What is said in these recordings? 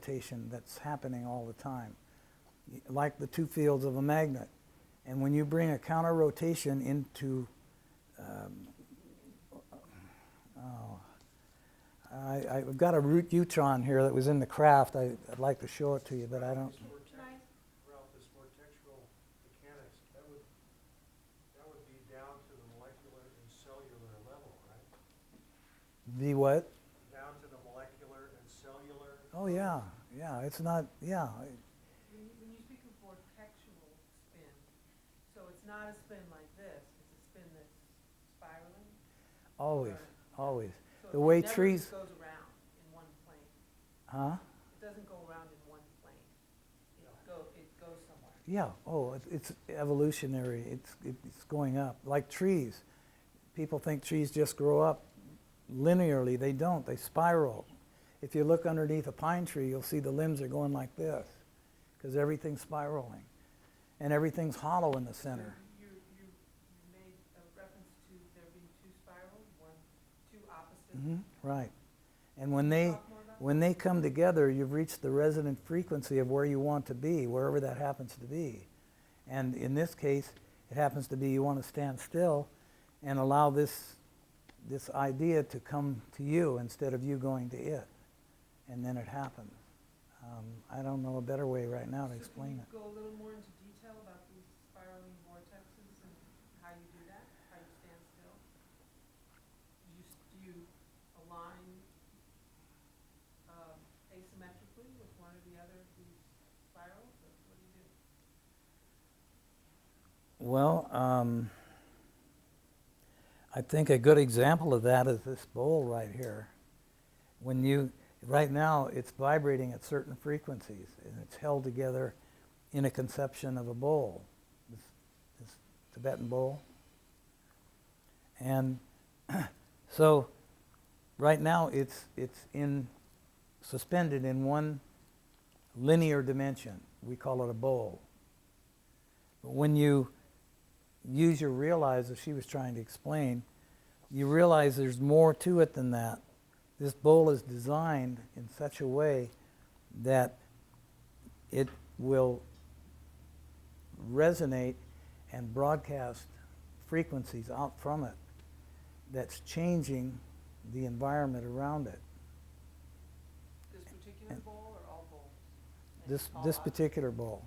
rotation that's happening all the time, like the two fields of a magnet. And when you bring a counter rotation into, I've got a root neutron here that was in the craft. I'd like to show it to you, but I don't. Ralph, this vortexual mechanics, that would be down to the molecular and cellular level, right? The what? Down to the molecular and cellular. Oh yeah, yeah. It's not. Yeah. When you speak of vortexual spin, so it's not a spin like this, it's a spin that's spiraling? Always, always. So The way it never trees. just goes around in one plane. Huh? It doesn't go around in one plane. It goes somewhere. Yeah. Oh, it's evolutionary. It's going up like trees. People think trees just grow up linearly. They don't. They spiral. If you look underneath a pine tree, you'll see the limbs are going like this because everything's spiraling, and everything's hollow in the center. You made a reference to there being two spirals, two opposite. Mm-hmm. Right. And when they come together, you've reached the resonant frequency of where you want to be, wherever that happens to be. And in this case, it happens to be you want to stand still and allow this idea to come to you instead of you going to it. And then it happens. I don't know a better way right now to explain it. Can you go a little more into detail about these spiraling vortexes and how you do that, how you stand still? Do you align asymmetrically with one or the other of these spirals, or what do you do? Well, I think a good example of that is this bowl right here. Right now, it's vibrating at certain frequencies, and it's held together in a conception of a bowl, this Tibetan bowl. And so, right now, it's suspended in one linear dimension. We call it a bowl. But when you use your realize, as she was trying to explain, you realize there's more to it than that. This bowl is designed in such a way that it will resonate and broadcast frequencies out from it that's changing the environment around it. This particular bowl or all bowls? This particular bowl.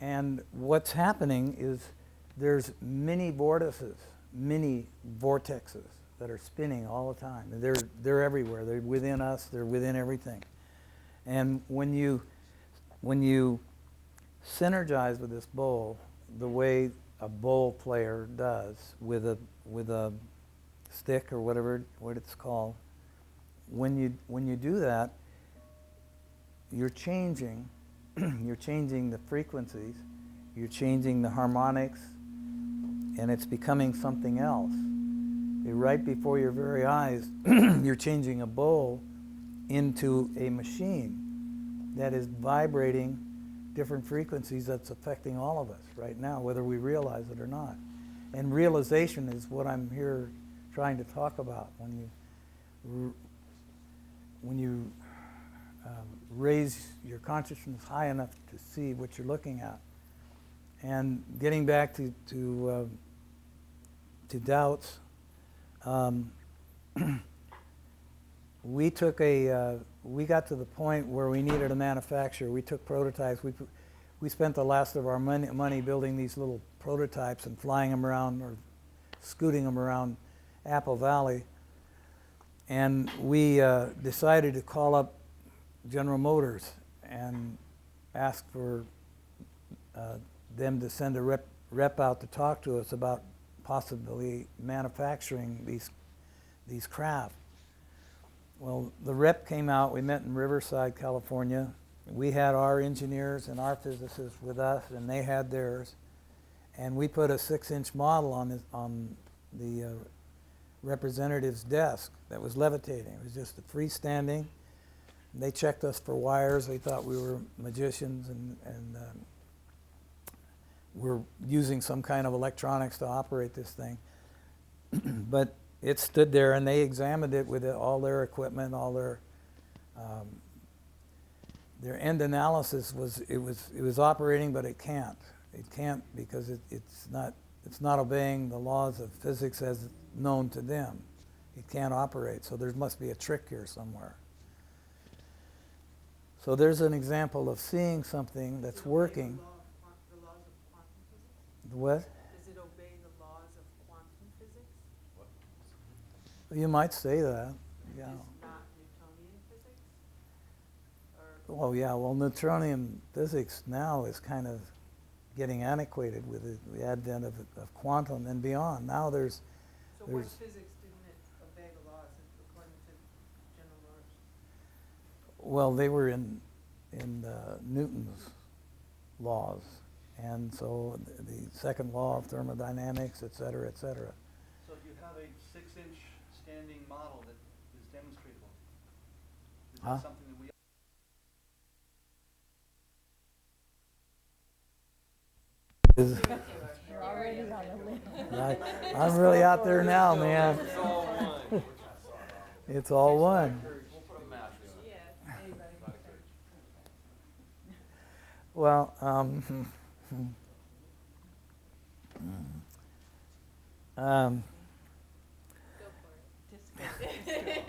And what's happening is there's many vortices, many vortexes that are spinning all the time. And they're everywhere. They're within us. They're within everything. And when you synergize with this bowl, the way a bowl player does with a stick or what it's called, when you do that, you're changing the frequencies, you're changing the harmonics, and it's becoming something else. Right before your very eyes, you're changing a bowl into a machine that is vibrating different frequencies that's affecting all of us right now, whether we realize it or not. And realization is what I'm here trying to talk about. When you raise your consciousness high enough to see what you're looking at. And getting back to doubts, we got to the point where we needed a manufacturer. We took prototypes. We spent the last of our money building these little prototypes and flying them around or scooting them around Apple Valley. And we decided to call up General Motors and ask for them to send a rep out to talk to us about possibly manufacturing these craft. Well, the rep came out. We met in Riverside, California. We had our engineers and our physicists with us, and they had theirs. And we put a 6-inch model on the representative's desk that was levitating. It was just a freestanding. They checked us for wires. They thought we were magicians and we're using some kind of electronics to operate this thing. But it stood there, and they examined it with all their equipment, all their Their end analysis was it was operating, but it can't. It can't because it's not obeying the laws of physics as known to them. It can't operate. So there must be a trick here somewhere. So there's an example of seeing something that's working. The laws of quantum physics? What? Does it obey the laws of quantum physics? You might say that. Yeah. It's not Newtonian physics? Or Oh yeah. Well, Newtonian physics now is kind of getting antiquated with the advent of quantum and beyond. Now there's so what physics didn't it obey the laws according to general laws? well, they were in Newton's laws, and so the second law of thermodynamics, et cetera, et cetera. So if you have a 6-inch standing model that is demonstratable, is Huh? that something that we... Is- You're already on the list. I'm really out there now, man. It's all one. Yeah, anybody. Well, Go for it.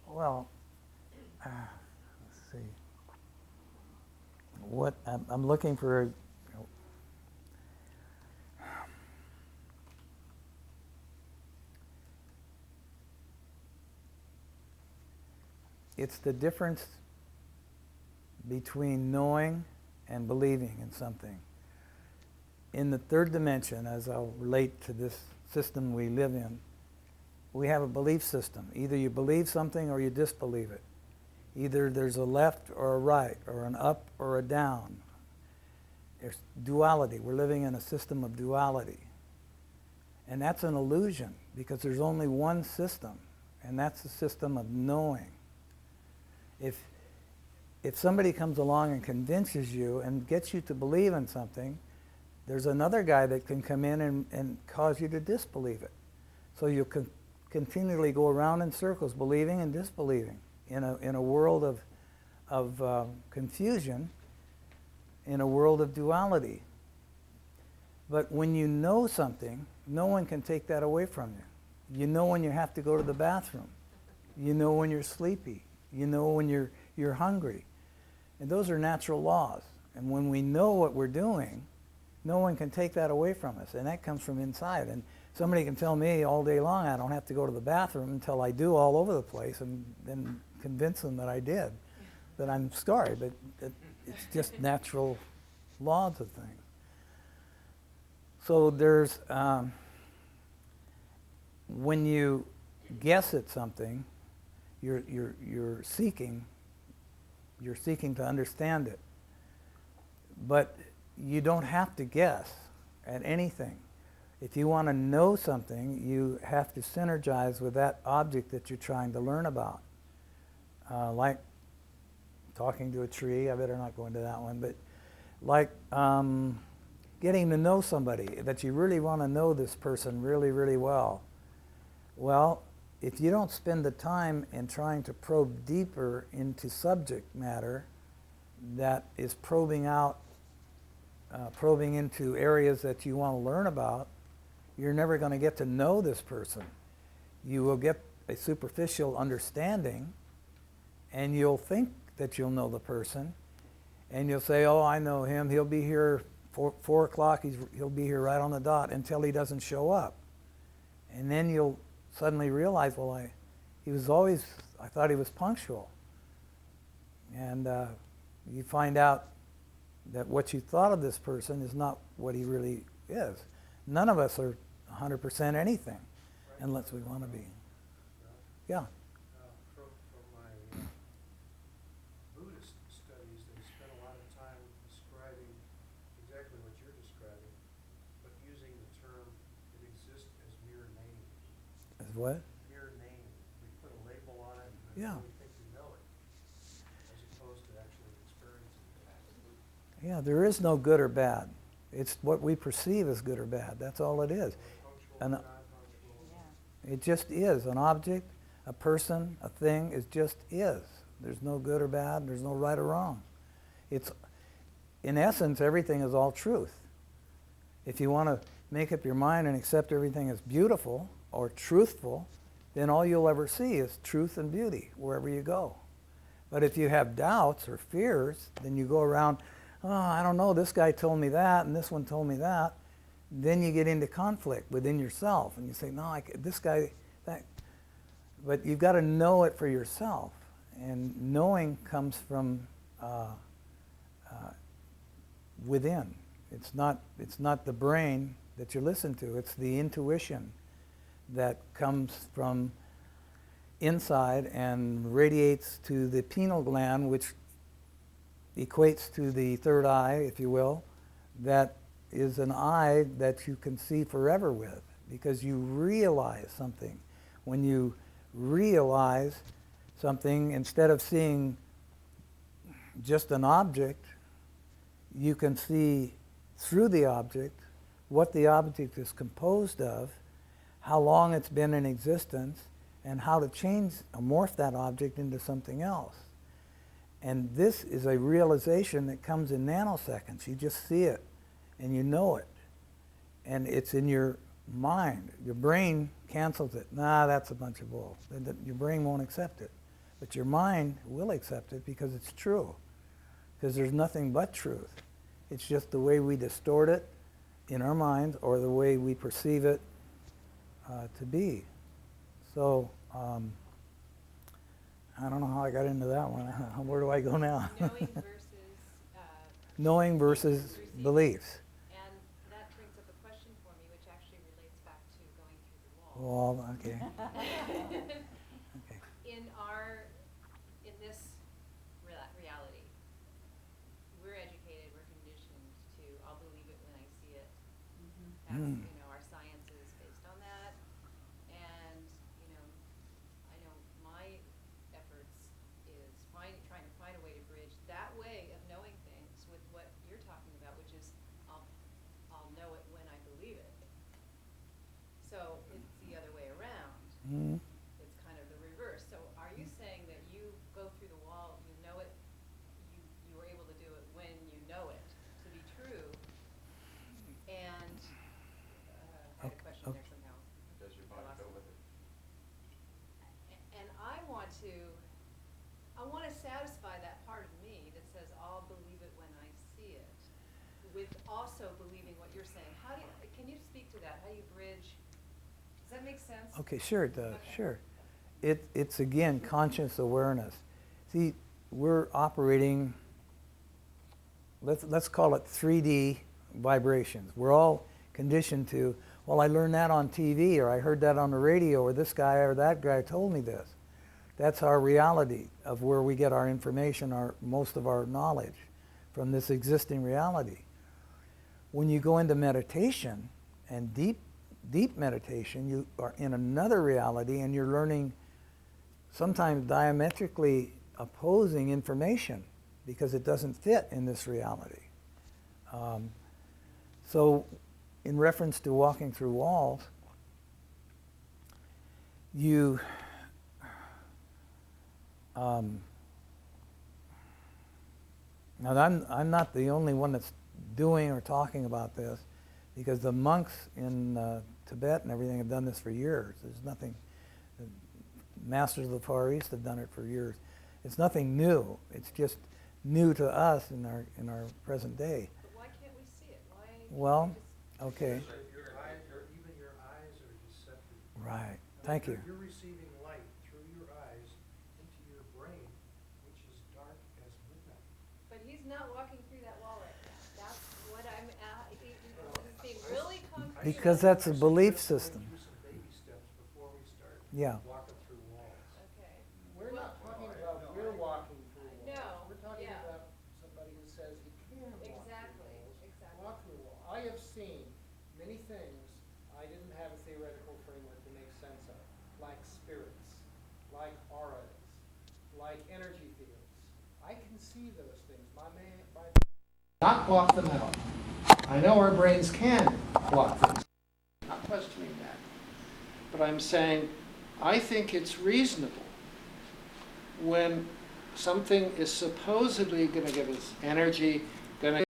well, let's see. What I'm looking for. It's the difference between knowing and believing in something. In the third dimension, as I'll relate to this system we live in, we have a belief system. Either you believe something or you disbelieve it. Either there's a left or a right, or an up or a down. There's duality. We're living in a system of duality. And that's an illusion, because there's only one system, and that's the system of knowing. If somebody comes along and convinces you and gets you to believe in something, there's another guy that can come in and cause you to disbelieve it. So you can continually go around in circles, believing and disbelieving, in a world of confusion, in a world of duality. But when you know something, no one can take that away from you. You know when you have to go to the bathroom. You know when you're sleepy. You know when you're hungry. And those are natural laws. And when we know what we're doing, no one can take that away from us. And that comes from inside. And somebody can tell me all day long I don't have to go to the bathroom until I do all over the place, and then convince them that I did. That I'm sorry, but it's just natural laws of things. So there's, when you guess at something, you're seeking to understand it. But you don't have to guess at anything. If you want to know something, you have to synergize with that object that you're trying to learn about. Like talking to a tree, I better not go into that one, but like getting to know somebody, that you really want to know this person really, really well. Well, if you don't spend the time in trying to probe deeper into subject matter that is probing into areas that you want to learn about, you're never going to get to know this person. You will get a superficial understanding, and you'll think that you'll know the person, and you'll say, oh, I know him, he'll be here 4 o'clock, he'll be here right on the dot, until he doesn't show up. And then you'll suddenly realize, well, I thought he was punctual. And you find out that what you thought of this person is not what he really is. None of us are 100% anything, unless we want to be. Yeah. From my Buddhist studies, they spend a lot of time describing exactly what you're describing, but using the term it exists as mere names. As what? Mere name. We put a label on it, and Yeah. we think we know it, as opposed to actually experiencing it. Yeah, there is no good or bad. It's what we perceive as good or bad. That's all it is. Punctual, And non-punctual. it just is an object. A person, a thing, is just is. There's no good or bad. There's no right or wrong. It's, in essence, everything is all truth. If you want to make up your mind and accept everything as beautiful or truthful, then all you'll ever see is truth and beauty wherever you go. But if you have doubts or fears, then you go around, oh, I don't know, this guy told me that and this one told me that. Then you get into conflict within yourself and you say, no, this guy, that. But you've got to know it for yourself. And knowing comes from within. It's not the brain that you listen to. It's the intuition that comes from inside and radiates to the pineal gland, which equates to the third eye, if you will. That is an eye that you can see forever with, because you realize something. When you realize something, instead of seeing just an object, you can see through the object what the object is composed of, how long it's been in existence, and how to change, morph that object into something else. And this is a realization that comes in nanoseconds. You just see it and you know it. And it's in your mind. Your brain cancels it. Nah, that's a bunch of bull. Your brain won't accept it. But your mind will accept it because it's true. Because there's nothing but truth. It's just the way we distort it in our minds or the way we perceive it to be. So, I don't know how I got into that one. Where do I go now? Knowing versus Knowing versus beliefs. And that brings up a question for me, which actually relates back to going through the wall. Well, okay. Okay. In this reality, we're educated, we're conditioned to, I'll believe it when I see it. That's, our science is based on that. And, I know my efforts is trying to find a way to bridge that way of knowing things with what you're talking about, which is I'll know it when I believe it. So it's the other way around. Mm-hmm. It's kind of the reverse. So are you saying that you go through the wall, you know it, you were able to do it when you know it to be true? And I had a question there somehow. Does your body go with it? And I want to satisfy that part of me that says I'll believe it when I see it, with also believing what you're saying. Can you speak to that? How you bridge? Does that make sense? Okay, sure it does. Okay. Sure. It's again conscious awareness. See, we're operating. Let's call it 3D vibrations. We're all conditioned to. Well, I learned that on TV, or I heard that on the radio, or this guy or that guy told me this. That's our reality of where we get our information, most of our knowledge from this existing reality. When you go into meditation and deep meditation, you are in another reality and you're learning sometimes diametrically opposing information because it doesn't fit in this reality. So in reference to walking through walls, you now I'm not the only one that's doing or talking about this, because the monks in Tibet and everything have done this for years. There's nothing, the masters of the Far East have done it for years. It's nothing new. It's just new to us in our present day. But why can't we see it? Why? Well, okay. Your eyes, even your eyes are deceptive. Right. Thank you. You're receiving light through your eyes into your brain, which is dark as midnight. But he's not walking through that wall right now. That's what I'm being really concrete. Because that's a belief system. Going through some baby steps before we start Yeah. walking through walls. Okay. We're not talking about we're walking through walls. No, We're talking yeah. about somebody who says he can walk Exactly, through walls. exactly. Walk through a wall. I have seen many things I didn't have a theoretical framework to make sense of, like spirits, like auras, like energy fields. I can see those things. Not block them out. I know our brains can block things. Not questioning that. But I'm saying I think it's reasonable when something is supposedly going to give us energy, going to